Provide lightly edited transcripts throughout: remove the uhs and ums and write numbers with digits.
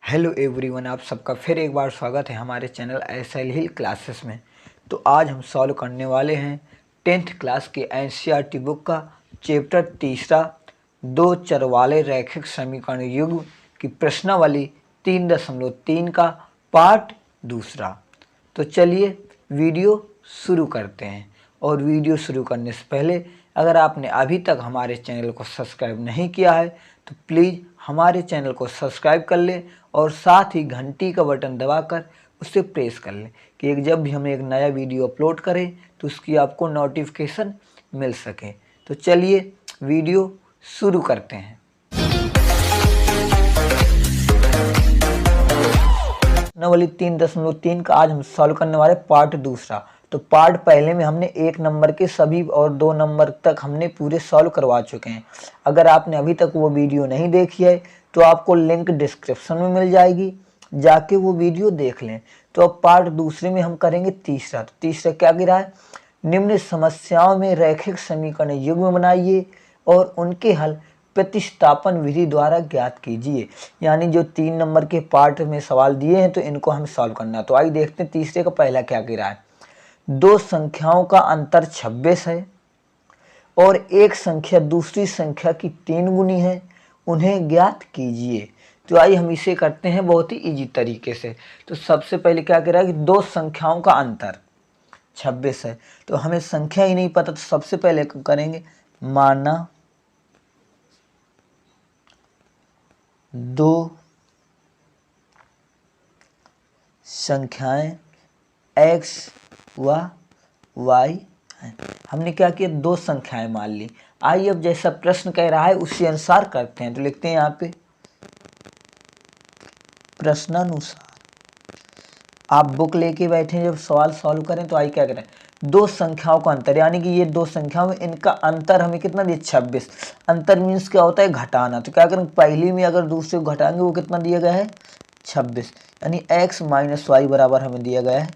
Hello everyone, आप सबका फिर एक बार स्वागत है हमारे चैनल एसएल हिल क्लासेस में। तो आज हम सॉल्व करने वाले हैं 10th क्लास की एनसीईआरटी बुक का चैप्टर तीसरा दो चर वाले रैखिक समीकरण युग्म की प्रश्नावली 3.3 का पार्ट दूसरा। तो चलिए वीडियो शुरू करते हैं। और वीडियो शुरू करने से पहले अगर आपने अभी तक हमारे चैनल को सब्सक्राइब नहीं किया है तो प्लीज़ हमारे चैनल को सब्सक्राइब कर लें और साथ ही घंटी का बटन दबाकर उसे प्रेस कर लें कि जब भी हम एक नया वीडियो अपलोड करें तो उसकी आपको नोटिफिकेशन मिल सके। तो चलिए वीडियो शुरू करते हैं। प्रश्नावली 3.3 का आज हम सॉल्व करने वाले पार्ट दूसरा। तो पार्ट पहले में हमने 1 नंबर के सभी और 2 नंबर तक हमने पूरे सॉल्व करवा चुके हैं। अगर आपने अभी तक वो वीडियो नहीं देखी है तो आपको लिंक डिस्क्रिप्शन में मिल जाएगी, जाके वो वीडियो देख लें। तो अब पार्ट दूसरे में हम करेंगे तीसरा। तो तीसरा क्या गिरा है? निम्न समस्याओं में रैखिक समीकरण युग्म बनाइए और उनके हल प्रतिस्थापन विधि द्वारा ज्ञात कीजिए। यानी जो 3 नंबर के पार्ट में सवाल दिए हैं तो इनको हम सॉल्व करना। तो आइए देखते हैं तीसरे का पहला क्या गिरा है। दो संख्याओं का अंतर 26 है और एक संख्या दूसरी संख्या की 3 गुनी है, उन्हें ज्ञात कीजिए। तो आइए हम इसे करते हैं बहुत ही इजी तरीके से। तो सबसे पहले क्या कह रहा है कि दो संख्याओं का अंतर 26 है, तो हमें संख्या ही नहीं पता। तो सबसे पहले करेंगे माना दो संख्याएं x व y हैं। हमने क्या किया, दो संख्याएं मान ली। आइए अब जैसा प्रश्न कह रहा है उसी अनुसार करते हैं। तो लिखते हैं यहाँ पे प्रश्नानुसार। आप बुक लेके बैठे जब सवाल सॉल्व करें तो आइए क्या करें, दो संख्याओं का अंतर, यानी कि ये दो संख्याओं में इनका अंतर हमें कितना दिया, 26। अंतर मीन्स क्या होता है, घटाना। तो क्या करें, पहली में अगर दूसरे को घटाएंगे वो कितना दिया गया है, 26, यानी x - y बराबर हमें दिया गया है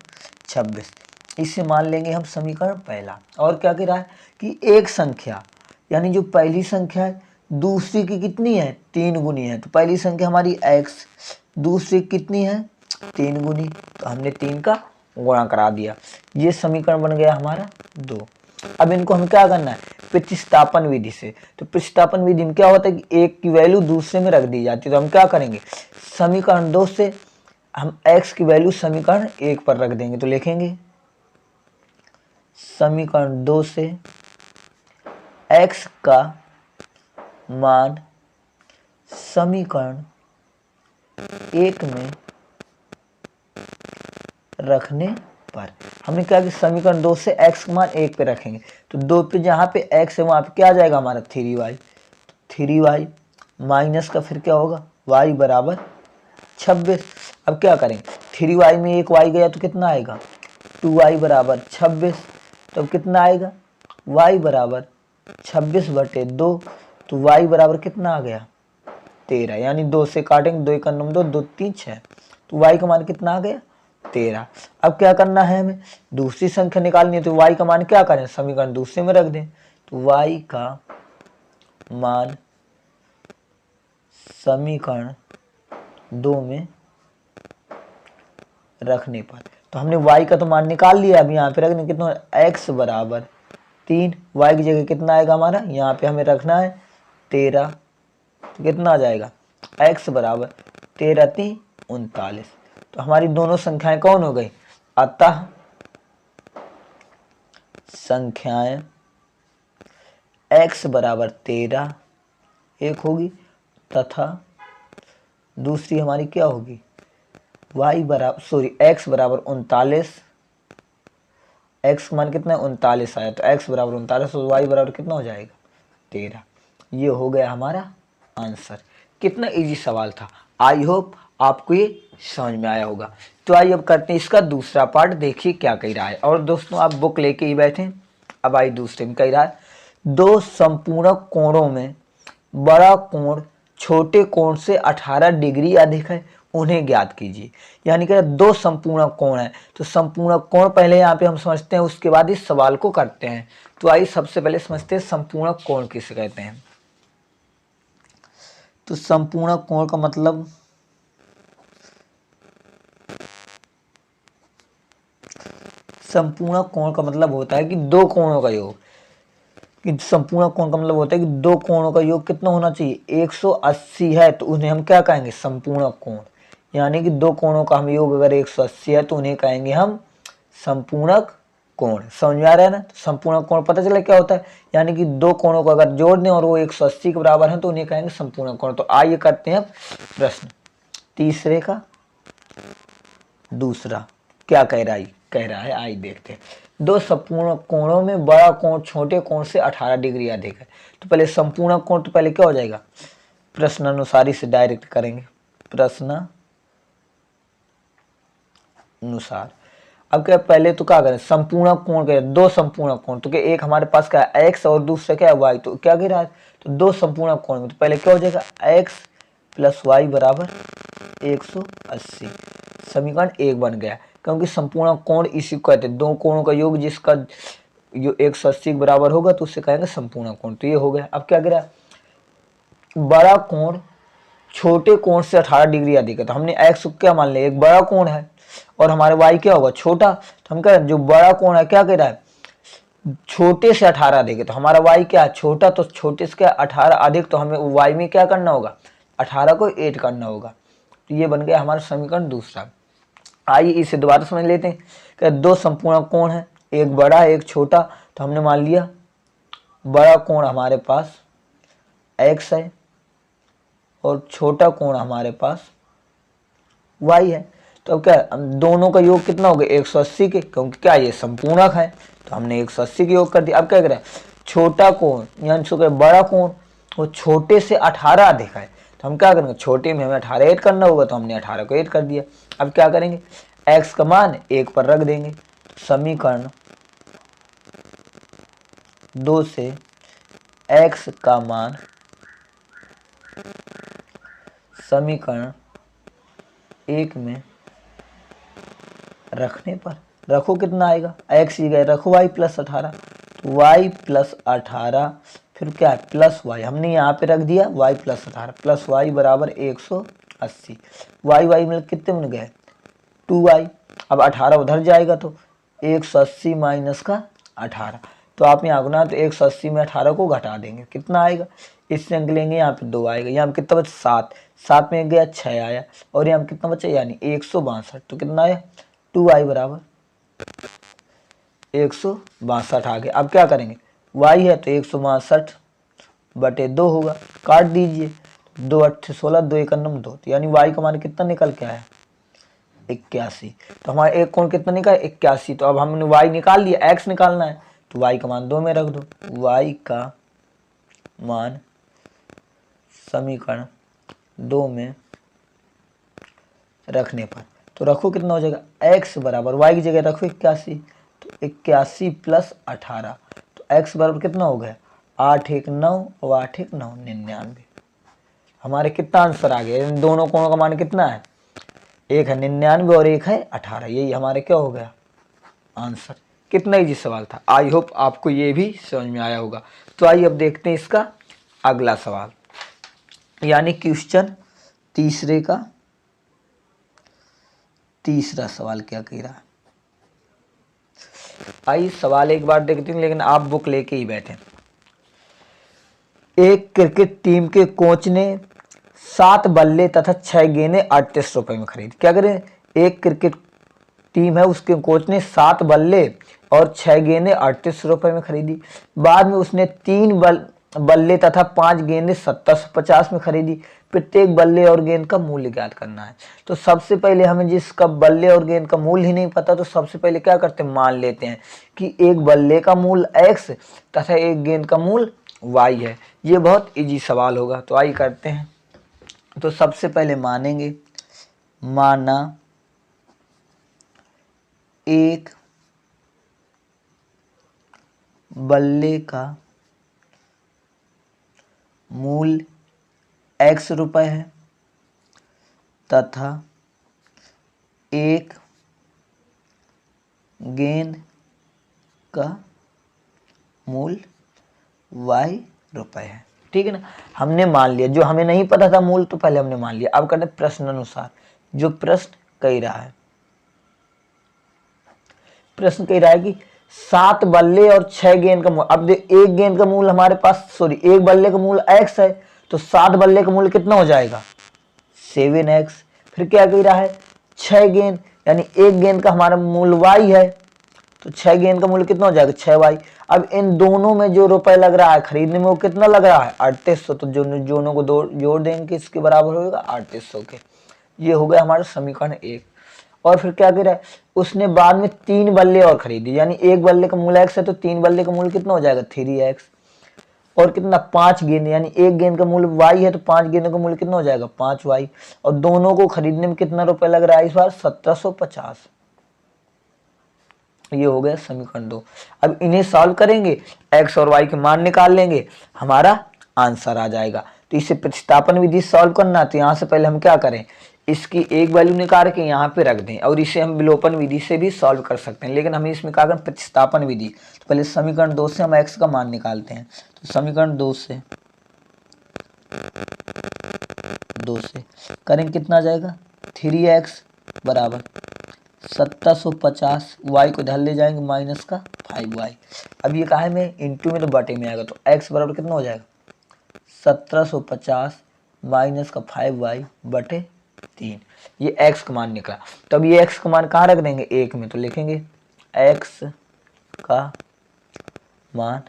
26। इसे मान लेंगे हम समीकरण पहला। और क्या कह रहा है कि एक संख्या, यानी जो पहली संख्या है दूसरी की कितनी है, 3 गुनी है। तो पहली संख्या हमारी x, दूसरी कितनी है, 3 गुनी। तो हमने 3 का गुणा करा दिया। ये समीकरण बन गया हमारा 2। अब इनको हम क्या करना है, प्रतिस्थापन विधि से। तो प्रतिस्थापन विधि में क्या होता है कि एक की वैल्यू दूसरे में रख दी जाती है। तो हम क्या करेंगे, समीकरण 2 से हम x की वैल्यू समीकरण 1 पर रख देंगे। तो लिखेंगे समीकरण 2 से x का मान समीकरण 1 में रखने पर हमने क्या कि समीकरण 2 से x का मान 1 पे रखेंगे। तो 2 पे जहाँ पे x है वहाँ पे क्या आ जाएगा हमारा 3y। 3y माइनस का फिर क्या होगा, y बराबर 26। अब क्या करेंगे, 3y में एक y गया तो कितना आएगा, 2y बराबर 26। तो अब कितना आएगा, y बराबर 26/2। तो y बराबर कितना आ गया, 13। यानी 2 से काटेंगे, 2 × 9 = 2, 2 × 3 = 6। तो y का मान कितना आ गया, 13। अब क्या करना है, हमें दूसरी संख्या निकालनी है। तो y का मान क्या करें, समीकरण दूसरे में रख दें। तो y का मान समीकरण 2 में रखने पर, तो हमने y का तो मान निकाल लिया। अब यहाँ पे रखने कितना, x बराबर 3, y की जगह कितना आएगा हमारा, यहाँ पे हमें रखना है 13। तो कितना आ जाएगा, x बराबर 13 × 3 = 39। तो हमारी दोनों संख्याएं कौन हो गई, अतः संख्याएं x बराबर 13 एक होगी तथा दूसरी हमारी क्या होगी, x बराबर 39। x का मान कितना है, 39 आया। तो x बराबर 39 तो y बराबर कितना हो जाएगा, 13। ये हो गया हमारा आंसर। कितना इजी सवाल था। आई होप आपको ये समझ में आया होगा। तो आइए अब करते हैं इसका दूसरा पार्ट, देखिए क्या कह रहा है। और दोस्तों आप बुक लेके ही बैठे। अब आइए दूसरे में कह रहा है, दो संपूर्ण कोणों में बड़ा कोण छोटे कोण से 18 डिग्री अधिक है, उन्हें ज्ञात कीजिए। यानी कि दो संपूर्ण कोण है, तो संपूर्ण कोण पहले यहाँ पे हम समझते हैं, उसके बाद इस सवाल को करते हैं। तो आइए सबसे पहले समझते हैं संपूर्ण कोण किसे कहते हैं। तो संपूर्ण कोण का मतलब संपूर्ण कोण का मतलब होता है कि दो कोणों का योग, कि संपूर्ण कोण का मतलब होता है कि दो कोणों का योग कितना होना चाहिए, 180 है तो उन्हें हम क्या कहेंगे, संपूर्ण कोण। यानी कि दो कोणों का हम योग अगर 180 है तो उन्हें कहेंगे हम संपूर्णक कोण। समझ में आ रहा है ना। तो संपूर्ण कोण पता चला क्या होता है, यानी कि दो कोणों को अगर जोड़ दें और वो 180 के बराबर है तो उन्हें कहेंगे संपूर्ण कोण। तो आइए करते हैं प्रश्न तीसरे का दूसरा, क्या कह रहा है आइए देखते हैं। दो संपूर्ण कोणों में बड़ा कोण छोटे कोण से 18 डिग्री अधिक है। तो पहले संपूर्ण कोण, तो पहले क्या हो जाएगा, प्रश्न अनुसार से डायरेक्ट करेंगे, प्रश्न अनुसार। अब क्या पहले तो क्या करें, संपूर्ण कोण करें, दो संपूर्ण कोण, तो क्या एक हमारे पास क्या है x और दूसरा क्या है y, तो क्या कह रहा है, तो दो संपूर्ण कोण में तो पहले क्या हो जाएगा x प्लस वाई बराबर 180। समीकरण एक बन गया, क्योंकि संपूर्ण कोण इसी को कहते हैं, दो कोणों का योग जिसका जो 180 के बराबर होगा तो उससे कहेंगे संपूर्ण कोण। तो ये हो गया। अब क्या कह रहा है, बड़ा कोण छोटे कोण से 18 डिग्री अधिक है, तो हमने x क्या मान लिया, एक बड़ा कोण है और हमारे y क्या होगा, छोटा। तो हम कह रहे हैं जो बड़ा कोण है क्या कह रहा है, छोटे से 18 अधिक है, तो हमारा y क्या है, छोटा, तो छोटे से क्या 18 अधिक, तो हमें y में क्या करना होगा, 18 को ऐड करना होगा। तो ये बन गया हमारा समीकरण दूसरा। आइए इसे दोबारा समझ लेते हैं कि दो संपूर्ण कोण है, एक बड़ा है एक छोटा, तो हमने मान लिया बड़ा कोण हमारे पास x है और छोटा कोण हमारे पास y है। तो अब क्या है, दोनों का योग कितना हो गया 180 के, क्योंकि क्या ये संपूर्णक है तो हमने 180 के योग कर दिया। अब क्या करें, छोटा कोण यानी सो बड़ा कोण वो छोटे से 18 अधिक है, तो हम क्या करेंगे, छोटे में हमें 18 ऐड करना होगा, तो हमने 18 को ऐड कर दिया। अब क्या करेंगे, x का मान 1 पर रख देंगे, समीकरण 2 से x का मान समीकरण 1 में रखने पर रखो कितना आएगा, x ही गए रखो y प्लस 18, तो y प्लस 18 फिर क्या है प्लस y, हमने यहाँ पे रख दिया y प्लस 18 प्लस y बराबर 180। y मिल कितने बन गए 2y। अब 18 उधर जाएगा तो 180 माइनस का 18, तो आप यहाँ गुना तो 180 में 18 को घटा देंगे, कितना आएगा, इससे अंक लेंगे यहाँ पे 2 आएगा, यहाँ पे कितना बचा 7, 7 में गया 6 आया, और यहाँ पे कितना बचा यानी 162, तो कितना आया 2y बराबर 162 आ गया। अब क्या करेंगे, y है तो 162 बटे 2 होगा, काट दीजिए, 2 8 16 2 1 9 2, तो यानी y का मान कितना निकल के आया 81। तो हमारा एक कोण कितना निकला 81, तो अब हमने y निकाल लिया, x निकालना है, तो y का मान 2 में रख दो, y का मान समीकरण 2 में रखने पर तो रखो कितना हो जाएगा, x बराबर y की जगह रखो 81, तो 81 प्लस 18, तो x बराबर कितना हो गया 8 1 9 और 8 1 9 99। हमारे कितना आंसर आ गया, इन दोनों कोणों का मान कितना है, एक है 99 और एक है 18, यही हमारे क्या हो गया आंसर। कितना इजी सवाल था, आई होप आपको ये भी समझ में आया होगा। तो आइए अब देखते हैं इसका अगला सवाल, यानी क्वेश्चन तीसरे का तीसरा सवाल क्या कह रहा है। आइए सवाल एक बार देखते हैं, लेकिन आप बुक लेके ही बैठे। एक क्रिकेट टीम के कोच ने 7 बल्ले तथा 6 गेंदें 38 रुपए में खरीदी। क्या करें, एक क्रिकेट टीम है उसके कोच ने 7 बल्ले और 6 गेंदें 38 रुपए में खरीदी। बाद में उसने 3 बल्ले तथा 5 गेंदें 1750 में खरीदी। प्रत्येक बल्ले और गेंद का मूल्य ज्ञात करना है। तो सबसे पहले हमें जिसका बल्ले और गेंद का मूल्य ही नहीं पता, तो सबसे पहले क्या करते हैं, मान लेते हैं कि एक बल्ले का मूल्य x तथा एक गेंद का मूल्य y है। ये बहुत इजी सवाल होगा, तो आइए करते हैं। तो सबसे पहले मानेंगे, माना एक बल्ले का मूल्य x रुपए है तथा एक गेंद का मूल्य y रुपए है। ठीक है ना, हमने मान लिया, जो हमें नहीं पता था मूल्य तो पहले हमने मान लिया। अब करते प्रश्न अनुसार, जो प्रश्न कह रहा है प्रश्न कह रहा है कि 7 बल्ले और 6 गेंद का मूल। अब एक गेंद का मूल हमारे पास एक बल्ले का मूल x है, तो 7 बल्ले का मूल कितना हो जाएगा 7x। फिर क्या कह रहा है 6 गेंद, यानी एक गेंद का हमारा मूल y है, तो 6 गेंद का मूल्य कितना हो जाएगा 6y। अब इन दोनों में जो रुपए लग रहा है खरीदने में वो कितना लग रहा है 3800, तो दोनों को जोड़ देंगे इसके बराबर होगा 3800 के। ये हो गया हमारा समीकरण 1। और फिर क्या कह रहा है उसने बाद में 3 बल्ले और खरीदे, यानी एक बल्ले का मूल्य x है तो 3 बल्ले का मूल्य कितना हो जाएगा 3x। और कितना 5 गेंद, यानी एक गेंद का मूल्य y है तो 5 गेंदों का मूल्य कितना हो जाएगा 5y। और दोनों को खरीदने में कितना रुपए लग रहा है इस बार 1750। ये हो गया समीकरण 2। अब इन्हें सॉल्व करेंगे, x और y के मान निकाल लेंगे, हमारा आंसर आ जाएगा। तो इसे प्रतिस्थापन विधि सॉल्व करना, तो यहाँ से पहले हम क्या करें इसकी एक वैल्यू निकाल के यहाँ पे रख दें, और इसे हम विलोपन विधि से भी सॉल्व कर सकते हैं, लेकिन हमें इसमें क्या करें प्रतिस्थापन विधि। तो पहले समीकरण 2 से हम x का मान निकालते हैं। तो समीकरण 2 से करेंगे कितना आ जाएगा 3x बराबर 1750, y को इधर ले जाएंगे माइनस का 5y। अब ये कहा है में इंटू में तो बटे में आएगा, तो x बराबर कितना हो जाएगा 1750 माइनस का 5y बटे 3। ये x का मान निकला। तो अब ये x का मान कहाँ रख देंगे एक में, तो लिखेंगे x का मान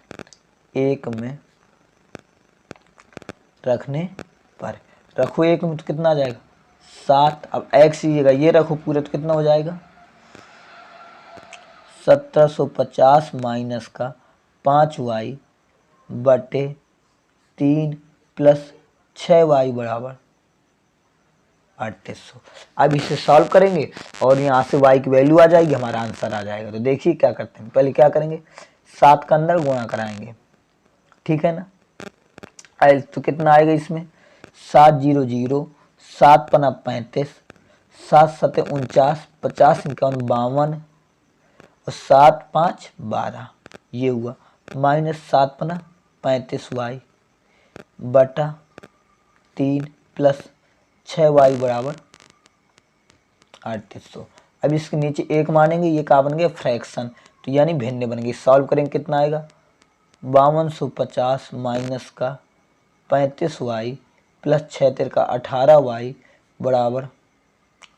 एक में रखने पर, रखो एक में तो कितना आ जाएगा 7। अब x ये रखो पूरे तो कितना हो जाएगा 1750 माइनस का 5y बटे 3 प्लस 6y बराबर 3800। अब इसे सॉल्व करेंगे और यहाँ से y की वैल्यू आ जाएगी, हमारा आंसर आ जाएगा। तो देखिए क्या करते हैं, पहले क्या करेंगे 7 का अंदर गुणा कराएंगे, ठीक है ना। तो कितना आएगा इसमें 7 0 0, 7 पना 35, 7 सते 49, 50 51 52 और 7 5 12। ये हुआ माइनस 7 पना 35y बटा 3 प्लस 6y बराबर 3800। अब इसके नीचे एक मानेंगे, ये क्या बन गया फ्रैक्शन, तो यानी भिन्न बन गई। सॉल्व करेंगे कितना आएगा 5250 माइनस का 35y प्लस 6 3 का 18y बराबर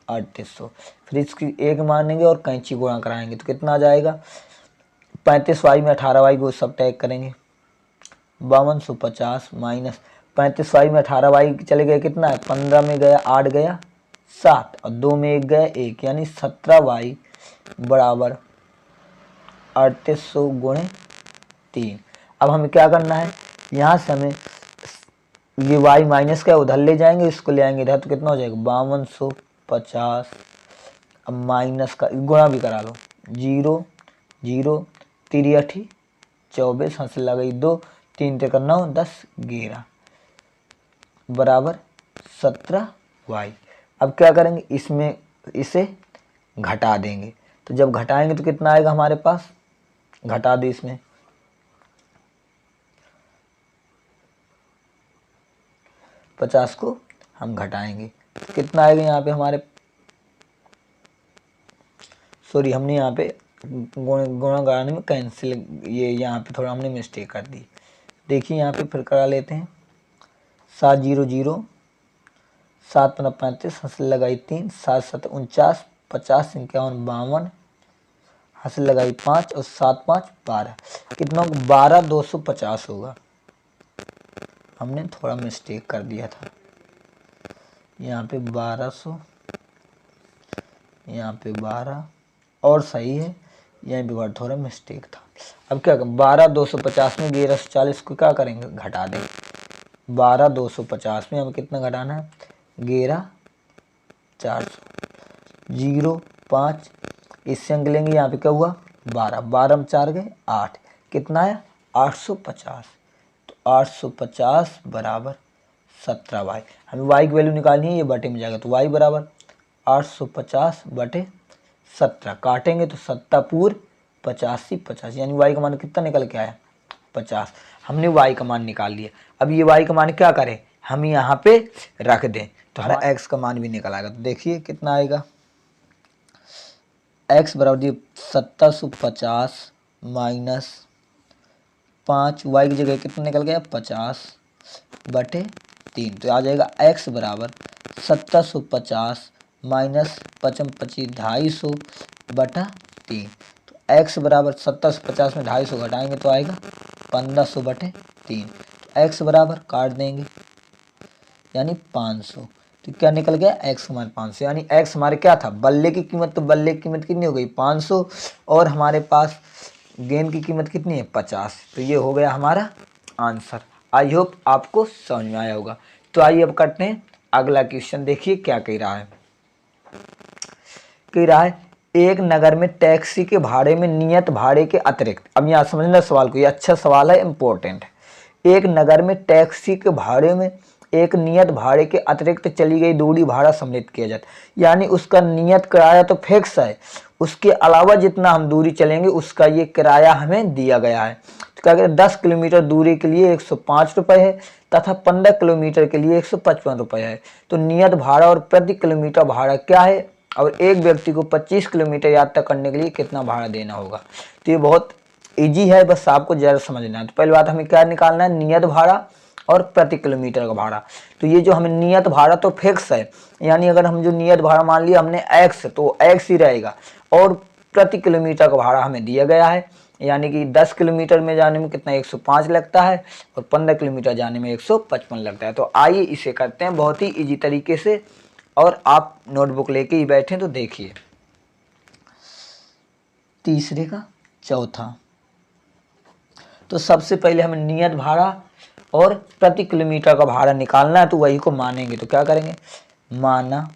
3800। फिर इसकी एक मानेंगे और कैंची गुणा कराएंगे तो कितना आ जाएगा 35y में 18y को सब टैग करेंगे 5250 माइनस 35y में 18y चले गए कितना है 15 में गया 8 गया 7 और 2 में 1 गया 1, यानी 17y बराबर 3800 गुणे 3। अब हमें क्या करना है, यहाँ से हमें ये y माइनस का उधर ले जाएंगे, इसको ले आएंगे इधर तो कितना हो जाएगा 5250। अब माइनस का गुणा भी करा लो 0 0 3 8 24 हंस लगा 2 3 3 9 10 11 बराबर 17y। अब क्या करेंगे इसमें इसे घटा देंगे, तो जब घटाएंगे तो कितना आएगा हमारे पास, घटा दे इसमें 50 को हम घटाएंगे तो कितना आएगा यहाँ पे हमारे, सॉरी हमने यहाँ पे गुणा कराने में कैंसिल, ये यहाँ पे थोड़ा हमने मिस्टेक कर दी। देखिए यहाँ पे फिर करा लेते हैं 7 0 0, 7 पना 35 हंस लगाई 3, 7 7 49, 50 51 52 हंस लगाई 5 और 7 5 12, कितना 12 250 होगा। हमने थोड़ा मिस्टेक कर दिया था, यहाँ पे 1200, यहाँ पे 12 और सही है, यहाँ पे थोड़ा मिस्टेक था। अब क्या 12 250 में 1140 को क्या करेंगे घटा दें, 12 250 में हमें कितना घटाना है 11 400 0 5, इससे अंक लेंगे यहाँ पे क्या हुआ 12 12 में 4 गए 8, कितना है 850। तो 850 बराबर 17y। हमें y की वैल्यू निकालनी है, ये बटे में जाएगा तो y बराबर 850 बटे 17, काटेंगे तो 7 पूर 85 50, यानी y का मान कितना निकल के आया 50। हमने y का मान निकाल लिया। अब ये y का मान क्या करें हम यहाँ पे रख दें तो हमारा x का मान भी निकल आएगा। तो देखिए कितना आएगा x बराबर दिए 1750 माइनस 5, वाई की जगह कितना निकल गया 50/3। तो आ जाएगा x बराबर 1750 माइनस 55 250/3। तो x बराबर 1750 में 250 घटाएंगे तो आएगा 1500/3। तो x बराबर काट देंगे यानी 500। तो क्या निकल गया x हमारे 500, यानी x हमारे क्या था बल्ले की कीमत, तो बल्ले की कीमत कितनी हो गई 500 और हमारे पास गेंद की कीमत कितनी है 50। तो ये हो गया हमारा आंसर। आई होप आपको समझ में आया होगा। तो आइए अब करते हैं अगला क्वेश्चन। देखिए क्या कह रहा है। कह रहा है एक नगर में टैक्सी के भाड़े में नियत भाड़े के अतिरिक्त, अब यहाँ समझना सवाल को, ये अच्छा सवाल है, इंपॉर्टेंट है। एक नगर में टैक्सी के भाड़े में एक नियत भाड़े के अतिरिक्त चली गई दूरी भाड़ा सम्मिलित किया जाता, यानी उसका नियत किराया तो फिक्स है, उसके अलावा जितना हम दूरी चलेंगे उसका ये किराया हमें दिया गया है। तो क्या कहते हैं 10 किलोमीटर दूरी के लिए 105 रुपये है तथा 15 किलोमीटर के लिए 155 रुपये है। तो नियत भाड़ा और प्रति किलोमीटर भाड़ा क्या है और एक व्यक्ति को 25 किलोमीटर यात्रा करने के लिए कितना भाड़ा देना होगा। तो ये बहुत इजी है, बस आपको ज़रा समझना है। तो पहली बात हमें क्या निकालना है, नियत भाड़ा और प्रति किलोमीटर का भाड़ा। तो ये जो हमें नियत भाड़ा तो फिक्स है, यानी अगर हम जो नियत भाड़ा मान लिया हमने x, तो x ही रहेगा, और प्रति किलोमीटर का भाड़ा हमें दिया गया है, यानी कि 10 किलोमीटर में जाने में कितना 105 लगता है और 15 किलोमीटर जाने में 155 लगता है। तो आइए इसे करते हैं बहुत ही इजी तरीके से, और आप नोटबुक लेके ही बैठे तो देखिए। तीसरे का चौथा, तो सबसे पहले हमें नियत भाड़ा और प्रति किलोमीटर का भाड़ा निकालना है, तो वही को मानेंगे। तो क्या करेंगे, माना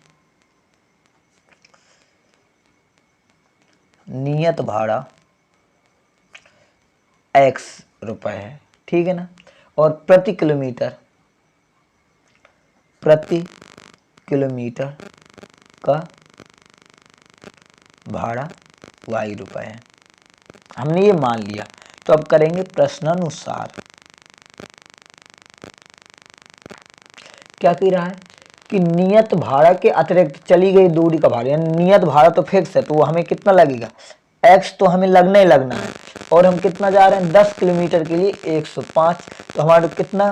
नियत भाड़ा x रुपए है, ठीक है ना, और प्रति किलोमीटर का भाड़ा y रुपए है, हमने ये मान लिया। तो अब करेंगे प्रश्नानुसार। क्या कह रहा है कि नियत भाड़ा के अतिरिक्त चली गई दूरी का भाड़ा, यानी नियत भाड़ा तो फिक्स है, तो वो हमें कितना लगेगा x, तो हमें लगना ही लगना है, और हम कितना जा रहे हैं 10 किलोमीटर के लिए 105। तो हमारा कितना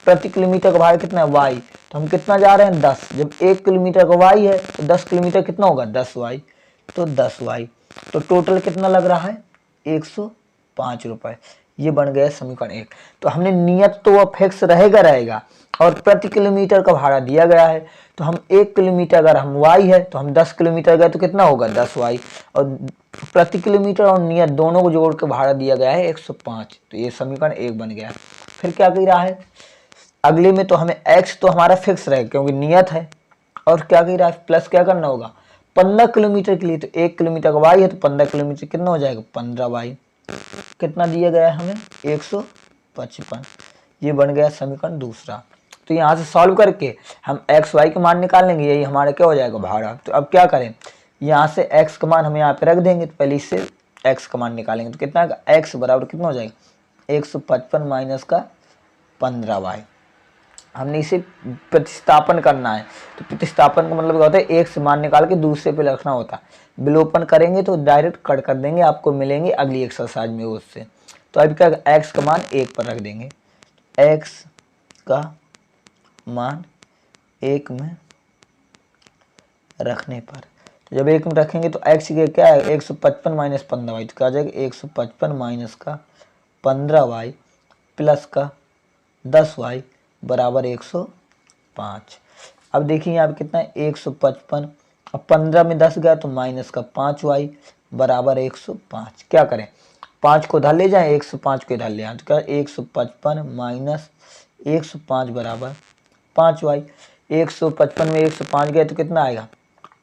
प्रति किलोमीटर का भाड़ा कितना है y, तो हम कितना जा रहे हैं 10। जब 1 किलोमीटर का y है तो 10 किलोमीटर कितना होगा 10y, तो 10y। तो टोटल कितना लग रहा है 105 रुपये। ये बन गया समीकरण 1। तो हमने नियत तो वह फिक्स रहेगा और प्रति किलोमीटर का भाड़ा दिया गया है। तो हम 1 किलोमीटर अगर हम y है तो हम 10 किलोमीटर गए तो कितना होगा 10y, और प्रति किलोमीटर और नियत दोनों को जोड़ के भाड़ा दिया गया है 105। तो ये समीकरण 1 बन गया। फिर क्या कह रहा है अगले में, तो हमें x तो हमारा फिक्स रहेगा क्योंकि नियत है, और क्या कह रहा है प्लस क्या करना होगा 15 किलोमीटर के लिए, तो 1 किलोमीटर का y है तो 15 किलोमीटर कितना हो जाएगा 15y। कितना दिया गया है हमें 155। ये बन गया समीकरण दूसरा। तो यहाँ से सॉल्व करके हम x y का मान निकाल लेंगे, यही हमारा क्या हो जाएगा भाड़ा। तो अब क्या करें, यहाँ से x का मान हम यहाँ पे रख देंगे, तो पहले इससे x का मान निकालेंगे। तो कितना x बराबर कितना हो जाएगा 155 माइनस का 15y। हमने इसे प्रतिस्थापन करना है। तो प्रतिस्थापन का मतलब क्या होता है, एक से मान निकाल के दूसरे पे रखना होता है। विलोपन करेंगे तो डायरेक्ट कट कर देंगे, आपको मिलेंगे अगली एक्सरसाइज में उससे। तो अब क्या x का मान 1 पर रख देंगे, x का मान 1 में रखने पर, तो जब 1 में रखेंगे तो x के क्या है 155 माइनस 15y, तो क्या आ जाएगा 155 माइनस का 15y प्लस का 10y बराबर 105। अब देखिए यहाँ पे कितना है 155, अब 15 में 10 गया तो माइनस का 5y बराबर 105। क्या करें 5 को इधर ले जाएं 105 को इधर ले आए, तो क्या 155 माइनस 105 बराबर 5y। 155 में 105 गए तो कितना आएगा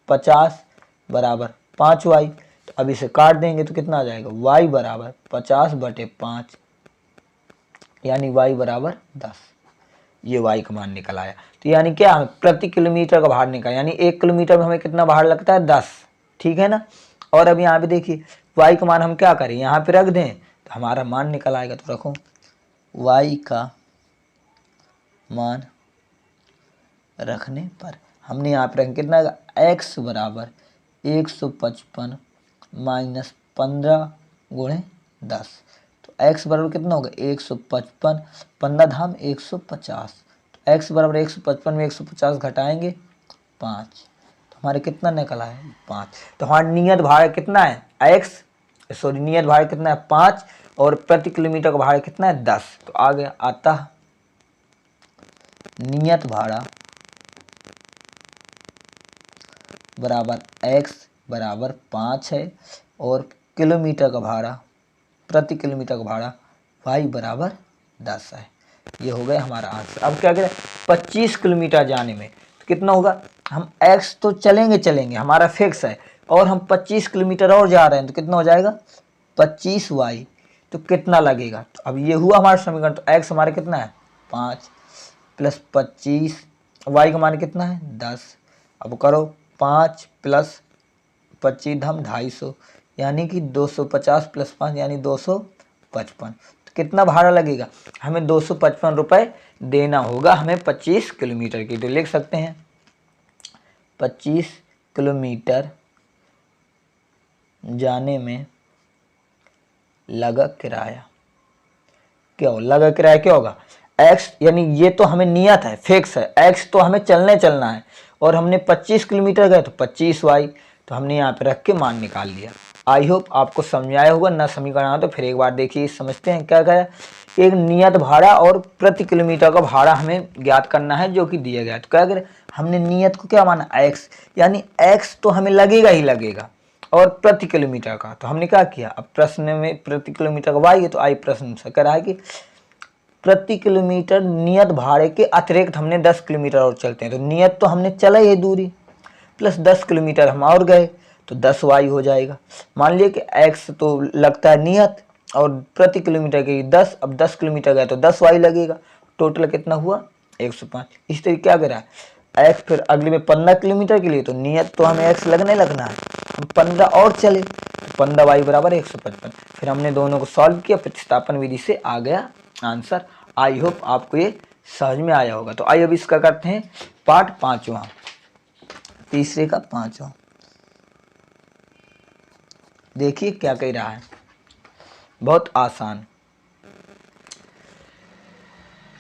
50 बराबर 5y। तो अब इसे काट देंगे तो कितना आ जाएगा y बराबर 50/5, यानी y बराबर 10। ये y का मान निकल आया। तो यानी क्या हमें प्रति किलोमीटर का भाड़ा निकला, यानी 1 किलोमीटर में हमें कितना भाड़ा लगता है 10, ठीक है ना। और अब यहाँ पे देखिए y का मान हम क्या करें यहाँ पे रख दें तो हमारा मान निकल आएगा। तो रखो y का मान रखने पर हमने यहाँ पे रखें कितना x बराबर 155 माइनस 15 गुणे 10। तो x बराबर कितना होगा 155, 15 धाम 150। तो x बराबर 155 में 150 घटाएंगे 5, तो हमारे कितना निकला है 5। तो हमारा नियत भाड़ा कितना है नियत भाड़ा कितना है 5 और प्रति किलोमीटर का भाड़ा कितना है 10। तो आगे आता नियत भाड़ा बराबर x बराबर 5 है और किलोमीटर का भाड़ा प्रति किलोमीटर का भाड़ा y बराबर 10 है। ये हो गया हमारा आंसर। अब क्या करें 25 किलोमीटर जाने में तो कितना होगा, हम x तो चलेंगे हमारा फिक्स है और हम 25 किलोमीटर और जा रहे हैं तो कितना हो जाएगा 25y। तो कितना लगेगा, तो अब ये हुआ हमारा समीकरण। तो x हमारा कितना है 5 प्लस 25, y का मान कितना है 10। अब करो 5 प्लस 25 धम 250 यानी कि 250 प्लस 5 यानी 255। तो कितना भाड़ा लगेगा, हमें 255 रुपये देना होगा हमें 25 किलोमीटर की। तो लिख सकते हैं 25 किलोमीटर जाने में लगा किराया क्या हो, लगा किराया क्या होगा x, यानी ये तो हमें नियत है फिक्स है, x तो हमें चलना है और हमने 25 किलोमीटर गए तो 25y। तो हमने यहाँ पे रख के मान निकाल लिया। आई होप आपको समझ आया होगा। ना समीकरण तो फिर एक बार देखिए समझते हैं क्या कहा। एक नियत भाड़ा और प्रति किलोमीटर का भाड़ा हमें ज्ञात करना है जो कि दिया गया है। तो क्या करें, हमने नियत को क्या माना x, यानी x तो हमें लगेगा ही लगेगा और प्रति किलोमीटर का तो हमने क्या किया, अब प्रश्न में प्रति किलोमीटर का y है तो आई प्रश्न से कह रहा है कि प्रति किलोमीटर नियत भाड़े के अतिरिक्त हमने 10 किलोमीटर और चलते हैं। तो नियत तो हमने चला ही दूरी प्लस 10 किलोमीटर हम और गए तो 10y हो जाएगा। मान लिया कि x तो लगता है नियत और प्रति किलोमीटर की 10, अब 10 किलोमीटर गए तो 10y लगेगा। टोटल कितना हुआ 105। इस तरीके क्या करा है x, फिर अगले में 15 किलोमीटर के लिए तो नियत तो हमें x लगना है, हम 15 और चले तो 15y बराबर 155। फिर हमने दोनों को सॉल्व किया, प्रतिस्थापन विधि से आ गया आंसर। आई होप आपको ये समझ में आया होगा। तो आइए अब इसका करते हैं पार्ट 5वां, तीसरे का 5वां। देखिए क्या कह रहा है, बहुत आसान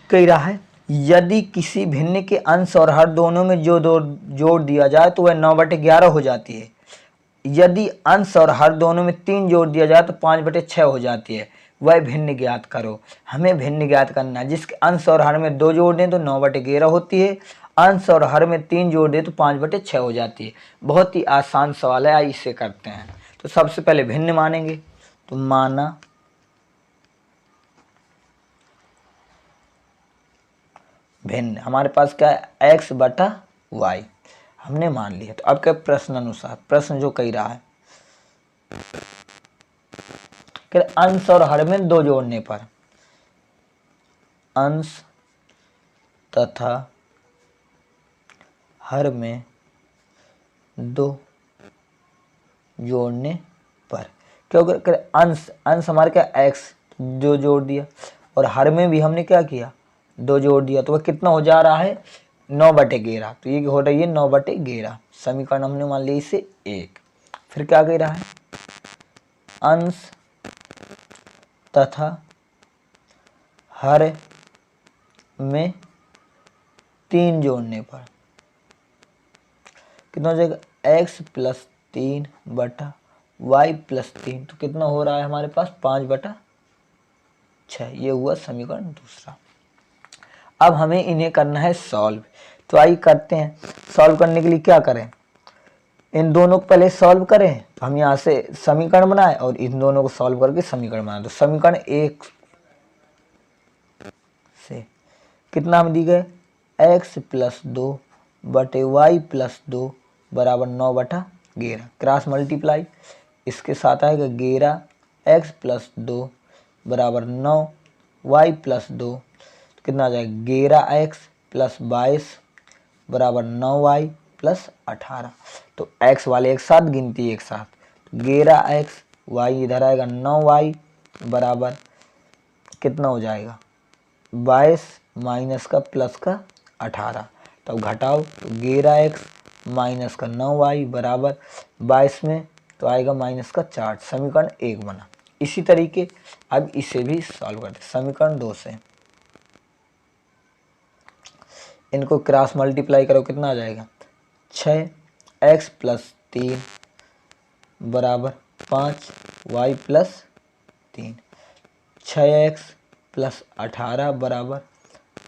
कह रहा है। यदि किसी भिन्न के अंश और हर दोनों में जो जोड़ दिया जाए तो वह 9/11 हो जाती है। यदि अंश और हर दोनों में 3 जोड़ दिया जाए तो 5/6 हो जाती है। वह भिन्न ज्ञात करो। हमें भिन्न ज्ञात करना है। जिसके अंश और हर में 2 जोड़ दें तो 9/11 होती है, अंश और हर में 3 जोड़ दें तो 5/6 हो जाती है। बहुत ही आसान सवाल है, इसे करते हैं। तो सबसे पहले भिन्न मानेंगे, तो माना भिन्न, हमारे पास क्या है x/y हमने मान लिया। तो अब क्या प्रश्न अनुसार, प्रश्न जो कह रहा है कि अंश और हर में 2 जोड़ने पर, अंश तथा हर में 2 जोड़ने पर, क्योंकि अंश हमारे क्या x जो जोड़ दिया और हर में भी हमने क्या किया 2 जोड़ दिया, तो वह कितना हो जा रहा है 9/11। तो ये हो रही है 9/11। समीकरण हमने मान लिया इसे 1। फिर क्या कह रहा है, अंश तथा हर में 3 जोड़ने पर कितना हो जाएगा x + 3/y + 3। तो कितना हो रहा है हमारे पास 5/6। ये हुआ समीकरण दूसरा। अब हमें इन्हें करना है सॉल्व। तो आइए करते हैं। सॉल्व करने के लिए क्या करें, इन दोनों को पहले सॉल्व करें। तो हम यहाँ से समीकरण बनाए और इन दोनों को सॉल्व करके समीकरण बनाए। तो समीकरण 1 से कितना हम दी गए x + 2/y + 2 बराबर 9/11। क्रॉस मल्टीप्लाई इसके साथ आएगा 11 x + 2 बराबर 9y + 2। कितना आ जाएगा 11x + 22 बराबर 9y + 18। तो x वाले एक साथ, गिनती एक साथ, 11x, y इधर आएगा 9y बराबर कितना हो जाएगा 22 माइनस का प्लस का 18। तो घटाओ तो 11x माइनस का 9y बराबर 22 में तो आएगा -4। समीकरण 1 बना। इसी तरीके अब इसे भी सॉल्व करते हैं। समीकरण 2 से इनको क्रॉस मल्टीप्लाई करो, कितना आ जाएगा 6x + 3 बराबर 5y + 3। 6x + 18 बराबर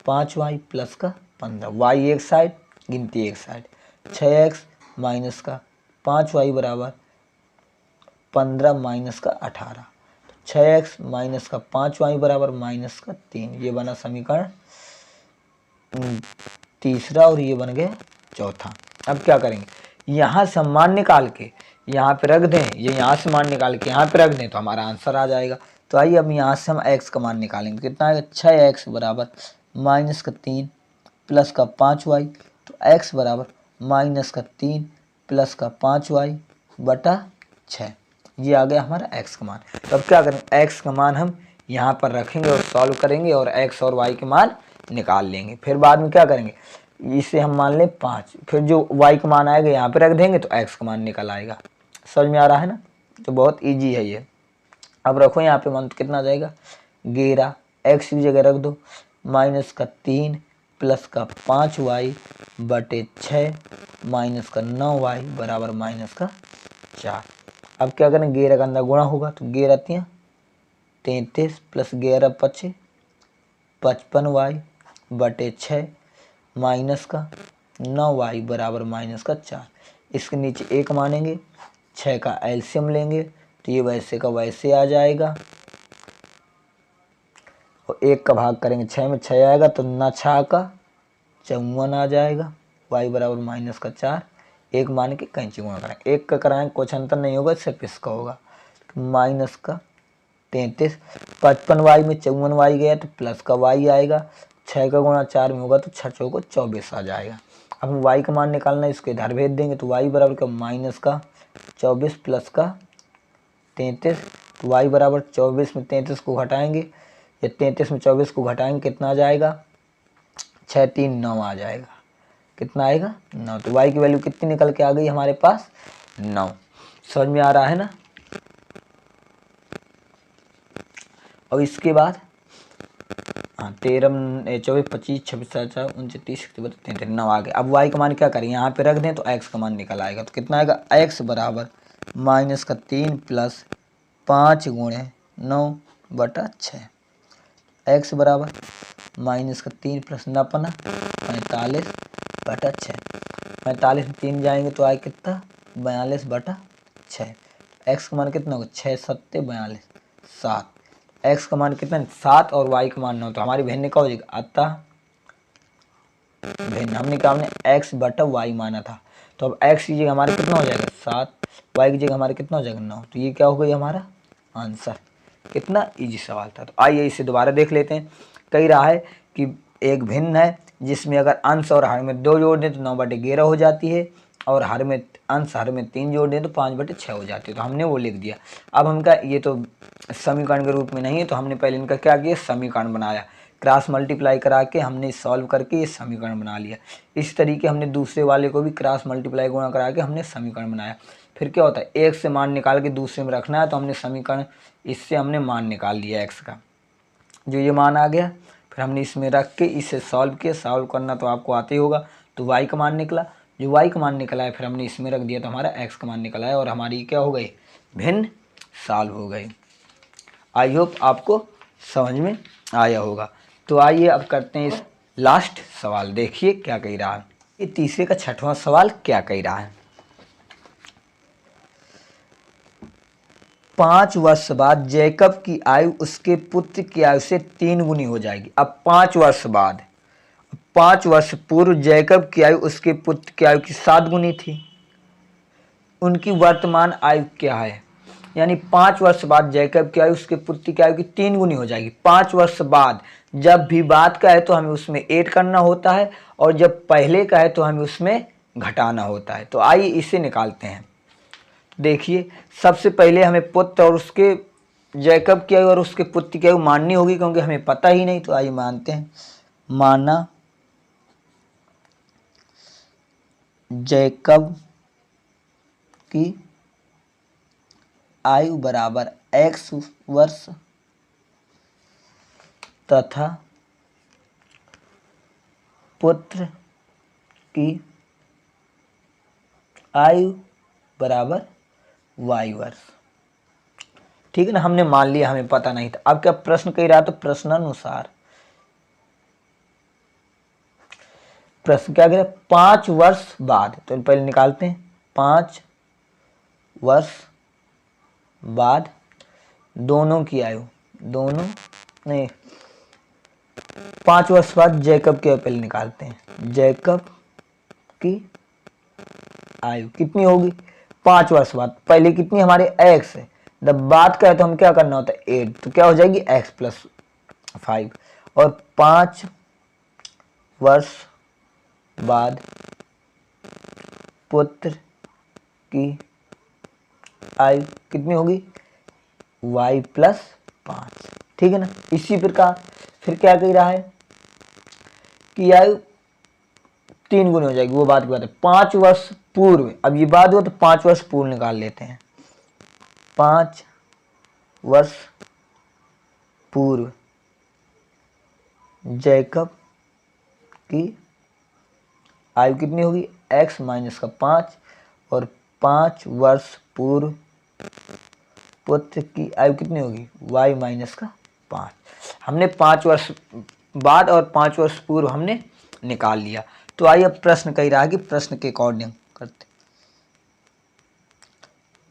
5y + का 15। y एक साइड, गिनती एक साइड। 6x माइनस का 5y बराबर 15 माइनस का 18। 6x माइनस का 5y बराबर -3। ये बना समीकरण तीसरा और ये बन गया चौथा। अब क्या करेंगे, यहाँ से हम मान निकाल के यहाँ पे रख दें, ये यहाँ से मान निकाल के यहाँ पे रख दें तो हमारा आंसर आ जाएगा। तो आइए अब यहाँ से हम x का मान निकालेंगे। कितना आएगा 6x बराबर -3 + का 5y। तो x बराबर -3 + का 5y बटा 6। ये आ गया हमारा x का मान। तो अब क्या करेंगे, x का मान हम यहाँ पर रखेंगे और सॉल्व करेंगे और x और y के मान निकाल लेंगे। फिर बाद में क्या करेंगे, इसे हम मान लें 5, फिर जो y का मान आएगा यहाँ पे रख देंगे तो x का मान निकल आएगा। समझ में आ रहा है ना। तो बहुत इजी है ये। अब रखो यहाँ पे मान, तो कितना आ जाएगा 11, x की जगह रख दो -3 + का 5y बटे 6 माइनस का 9y बराबर -4। अब क्या करें, 11 का अंदर गुणा होगा तो 11 × 33 + 11 × 5 55y बटे 6 माइनस का 9y बराबर -4। इसके नीचे 1 मानेंगे, 6 का एलसीएम लेंगे तो ये वैसे का वैसे आ जाएगा और 1 का भाग करेंगे 6 में, 6 आएगा तो 9×6 का 54 आ जाएगा। y बराबर -4। 1 मान के कैंची गुणा करेंगे, 1 का कराएंगे कुछ अंतर नहीं होगा, सिर्फ इसका होगा माइनस का 33। 55y में 54y गया तो प्लस का y आएगा। 6 का गुणा 4 में होगा तो 6 चौको 24 आ जाएगा। अब हम y का मान निकालना है, इसको इधर भेज देंगे तो y बराबर का -24 प्लस का 33। तो y बराबर 24 में 33 को घटाएंगे, या 33 में 24 को घटाएंगे कितना आ जाएगा 6 3 9 आ जाएगा। कितना आएगा 9। तो y की वैल्यू कितनी निकल के आ गई हमारे पास 9। समझ में आ रहा है ना। और इसके बाद 13 24 25 26 27 29 30 31 9 आ गए। अब y का मान क्या करें, यहाँ पे रख दें तो x का मान निकल आएगा। तो कितना आएगा x बराबर -3 + 5 × 9 बटा 6। x बराबर -3 + 9 45 बटा 6। 45 में 3 जाएंगे तो आए कितना 42 बटा 6। x का मान कितना होगा 6 7 42 7। x का मान कितना 7 और y का मान 9। तो हमारी भिन्न का हो जाएगा, अतः भिन्न हमने क्या हमने x बटा y माना था। तो अब x की जगह हमारा कितना हो जाएगा 7, y की जगह हमारा कितना हो जाएगा 9। तो ये क्या हो गई हमारा आंसर। कितना इजी सवाल था। तो आइए इसे दोबारा देख लेते हैं। कही रहा है कि एक भिन्न है जिसमें अगर अंश और हर में 2 जोड़ दें तो 9/11 हो जाती है, और हर में अंश हर में 3 जोड़ दें तो 5/6 हो जाती है। तो हमने वो लिख दिया। अब हम क्या, ये तो समीकरण के रूप में नहीं है तो हमने पहले इनका क्या किया समीकरण बनाया, क्रॉस मल्टीप्लाई करा के हमने सॉल्व करके ये समीकरण बना लिया। इस तरीके हमने दूसरे वाले को भी क्रॉस मल्टीप्लाई गुणा करा के हमने समीकरण बनाया। फिर क्या होता है, एक से मान निकाल के दूसरे में रखना है, तो हमने समीकरण इससे हमने मान निकाल लिया x का, जो ये मान आ गया। फिर हमने इसमें रख के इसे सॉल्व किया। सॉल्व करना तो आपको आते ही होगा। तो y का मान निकला, जो y का मान निकला है फिर हमने इसमें रख दिया तो हमारा x का मान निकला है, और हमारी क्या हो गई भिन्न सॉल्व हो गई। आई होप आपको समझ में आया होगा। तो आइए अब करते हैं इस लास्ट सवाल। देखिए क्या कह रहा है, ये तीसरे का 6वां सवाल क्या कह रहा है। 5 वर्ष बाद जैकब की आयु उसके पुत्र की आयु से 3 गुनी हो जाएगी। अब 5 वर्ष बाद, 5 वर्ष पूर्व जैकब की आयु उसके पुत्र की आयु की 7 गुनी थी। उनकी वर्तमान आयु क्या है, यानी 5 वर्ष बाद जैकब की आयु उसके पुत्र की आयु की 3 गुनी हो जाएगी। 5 वर्ष बाद जब भी बाद का है तो हमें उसमें ऐड करना होता है, और जब पहले का है तो हमें उसमें घटाना होता है। तो आइए इसे निकालते हैं। देखिए सबसे पहले हमें पुत्र और उसके जैकब की आयु और उसके पुत्र की आयु माननी होगी, क्योंकि हमें पता ही नहीं। तो आइए मानते हैं। माना जैकब की आयु बराबर x वर्ष तथा पुत्र की आयु बराबर y वर्ष। ठीक है ना, हमने मान लिया, हमें पता नहीं था। अब क्या प्रश्न कह रहा, तो प्रश्नानुसार प्रश्न क्या कह रहा है, 5 वर्ष बाद, तो पहले निकालते हैं। 5 वर्ष बाद दोनों की आयु, दोनों नहीं, 5 वर्ष बाद जैकब की आयु पहले निकालते हैं। जैकब की आयु कितनी होगी 5 वर्ष बाद, पहले कितनी हमारे x है, जब बात करें तो हम क्या करना होता है 8, तो क्या हो जाएगी x प्लस 5। और 5 वर्ष बाद पुत्र की आयु कितनी होगी y प्लस 5। ठीक है ना। इसी प्रकार फिर क्या कह रहा है कि आयु 3 गुनी हो जाएगी, वो बात की बात है। 5 वर्ष पूर्व, अब ये बात हो तो 5 वर्ष पूर्व निकाल लेते हैं। 5 वर्ष पूर्व जैकब की आयु कितनी होगी x माइनस का 5, और 5 वर्ष पूर्व पुत्र की आयु कितनी होगी y माइनस का 5। हमने 5 वर्ष बाद और 5 वर्ष पूर्व हमने निकाल लिया। तो आइए अब प्रश्न कह रहा है कि प्रश्न के अकॉर्डिंग करते,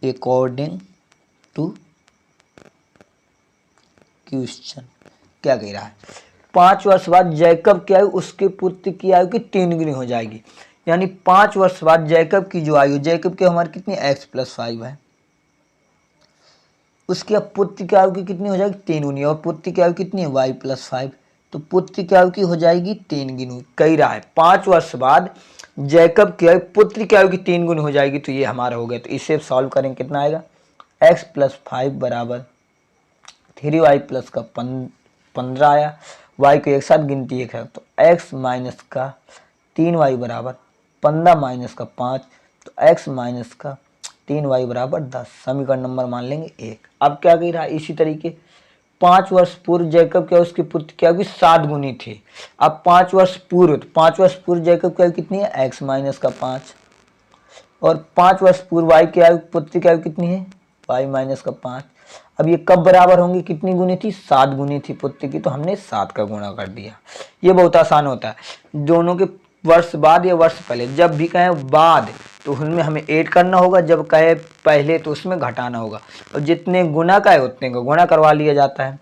अकॉर्डिंग टू क्वेश्चन क्या कह रहा है, 5 वर्ष बाद जैकब की आयु उसके पुत्र की आयु की 3 गुनी हो जाएगी। यानी 5 वर्ष बाद जैकब की जो आयु, जैकब की हमारी कितनी x प्लस 5 है, उसकी अब पुत्र की आयु की कितनी हो जाएगी 3 गुनी, और पुत्र की आयु कितनी है y प्लस 5, तो पुत्र की आयु की हो जाएगी 3 गुनी। कह रहा है 5 वर्ष बाद जैकब की आयु पुत्र की आयु की 3 गुनी हो जाएगी, तो ये हमारा हो गया। तो इसे सॉल्व करेंगे, कितना आएगा x प्लस 5 बराबर 3y प्लस का 15 आया, y को एक साथ गिनती एक है, तो x माइनस का 3y बराबर 15 माइनस का 5, तो x माइनस का 3y बराबर 10। समीकरण नंबर मान लेंगे 1। अब क्या कह रहा है, इसी तरीके 5 वर्ष पूर्व जैकब क्या उसकी पुत्र की आयु 7 गुनी थी। अब 5 वर्ष पूर्व, तो 5 वर्ष पूर्व जैकब की आयु कितनी है x माइनस का 5, और 5 वर्ष पूर्व y की आयु पुत्र की आयु कितनी है y माइनस का 5। अब ये कब बराबर होंगे, कितनी गुनी थी 7 गुनी थी पुत्र की, तो हमने 7 का गुणा कर दिया। ये बहुत आसान होता है, दोनों के वर्ष बाद या वर्ष पहले, जब भी कहें बाद तो उसमें हमें ऐड करना होगा, जब कहे पहले तो उसमें घटाना होगा, और जितने गुना का है उतने को गुणा करवा लिया जाता है।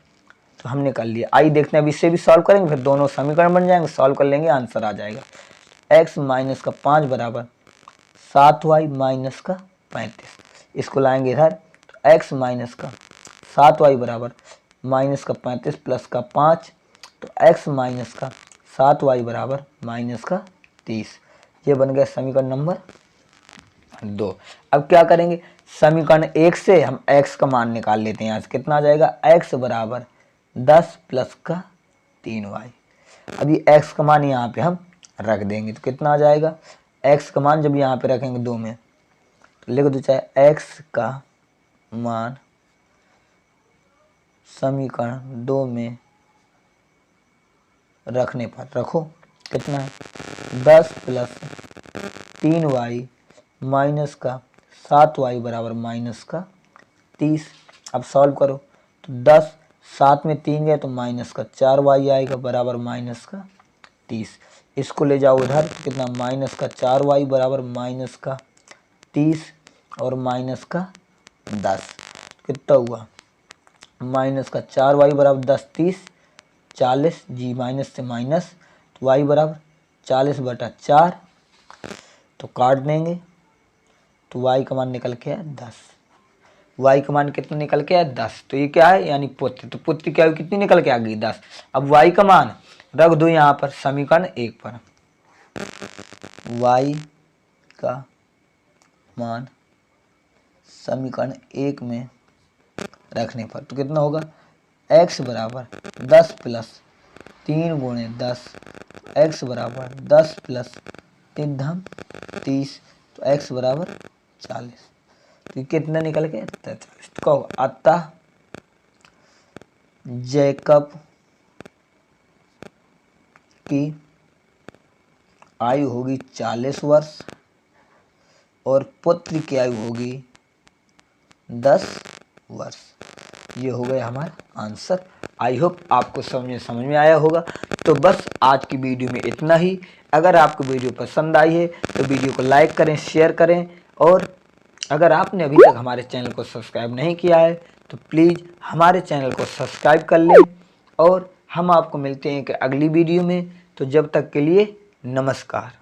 तो हमने कर लिया। आइए देखते हैं, अब इससे भी सॉल्व करेंगे, फिर दोनों समीकरण बन जाएंगे, सॉल्व कर लेंगे, आंसर आ जाएगा। x माइनस का 5 बराबर 7y माइनस का 35, इसको लाएंगे इधर, तो x माइनस का 7y बराबर माइनस का 35 प्लस का 5, तो x माइनस का 7y बराबर माइनस का 30। ये बन गया समीकरण नंबर 2। अब क्या करेंगे, समीकरण 1 से हम x का मान निकाल लेते हैं। यहाँ से कितना आ जाएगा, x बराबर 10 प्लस का 3y। अब ये x का मान यहाँ पे हम रख देंगे, तो कितना आ जाएगा, x का मान जब यहाँ पे रखेंगे 2 में, तो लिख दो चाहे x का मान समीकरण 2 में रखने पर रखो, कितना है 10 प्लस 3y माइनस का 7y बराबर माइनस का 30। अब सॉल्व करो, तो 10 7 में 3 गए तो माइनस का 4y आएगा बराबर माइनस का 30। इसको ले जाओ उधर, तो कितना माइनस का 4y बराबर माइनस का 30 और माइनस का 10, कितना हुआ माइनस का 4y बराबर 10 30 40, जी माइनस से माइनस, तो y बराबर 40/4, तो काट देंगे, तो y का मान निकल के है 10। y का मान कितना निकल के है 10, तो ये क्या है यानी पुत्र, तो पुत्र की आयु कितनी निकल के आ गई 10। अब y का मान रख दो यहाँ पर समीकरण 1 पर, y का मान समीकरण 1 में रखने पर, तो कितना होगा x बराबर 10 प्लस 3 गुणे 10, x बराबर 10 प्लस 3 धम 30, तो x बराबर 40। तो कितना निकल के 43। तो अतः जैकब की आयु होगी 40 वर्ष और पुत्र की आयु होगी 10 वर्ष। ये हो गया हमारा आंसर। आई होप आपको समझ में आया होगा। तो बस आज की वीडियो में इतना ही। अगर आपको वीडियो पसंद आई है तो वीडियो को लाइक करें, शेयर करें, और अगर आपने अभी तक हमारे चैनल को सब्सक्राइब नहीं किया है तो प्लीज़ हमारे चैनल को सब्सक्राइब कर लें। और हम आपको मिलते हैं कि अगली वीडियो में। तो जब तक के लिए नमस्कार।